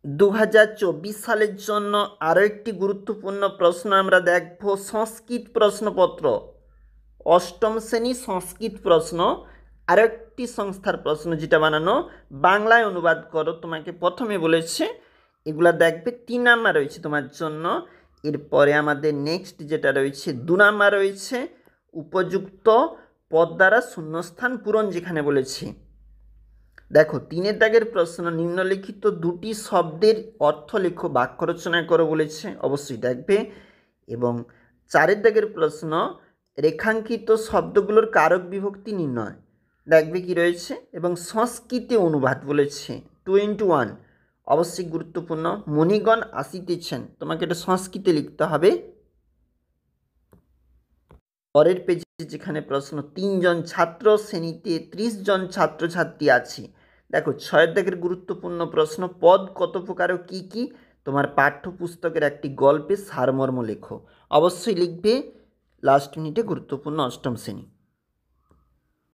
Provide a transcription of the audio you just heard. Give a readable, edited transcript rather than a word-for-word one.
2024 সালের জন্য আরও একটি গুরুত্বপূর্ণ প্রশ্ন আমরা দেখব। সংস্কৃত প্রশ্নপত্র, অষ্টম শ্রেণী সংস্কৃত প্রশ্ন, আরও একটি সংস্থার প্রশ্ন যেটা বানানো, বাংলায় অনুবাদ করো। তোমাকে প্রথমে বলেছে এগুলা দেখবে, 3 নাম্বার রয়েছে তোমার জন্য। এরপরে আমাদের নেক্সট যেটা রয়েছে 2 নাম্বার রয়েছে, উপযুক্ত পদ দ্বারা শূন্যস্থান পূরণ যেখানে বলেছে। দেখো 3 দাগের প্রশ্ন, নিম্নলিখিত দুটি শব্দের অর্থ লেখো, বাক্য রচনা করো বলেছে, অবশ্যই দেখবে। এবং 4 দাগের প্রশ্ন, রেখাঙ্কিত শব্দগুলোর কারক বিভক্তি নির্ণয়, দেখবে কি রয়েছে। এবং সংস্কৃতে অনুবাদ বলেছে 2 into 1, অবশ্যই গুরুত্বপূর্ণ। মণিগণ আসিতেছেন, তোমাকে এটা সংস্কৃতে লিখতে হবে। পরের পেজে যেখানে প্রশ্ন, 3 জন ছাত্র শ্রেণীতে 30 জন ছাত্রছাত্রী আছে। দেখো 6 দাগের গুরুত্বপূর্ণ প্রশ্ন, পদ কত প্রকার ও কী কী, তোমার পাঠ্যপুস্তকের একটি গল্পে সারমর্ম লেখো, অবশ্যই লিখবে লাস্ট মিনিটে, গুরুত্বপূর্ণ অষ্টম শ্রেণী।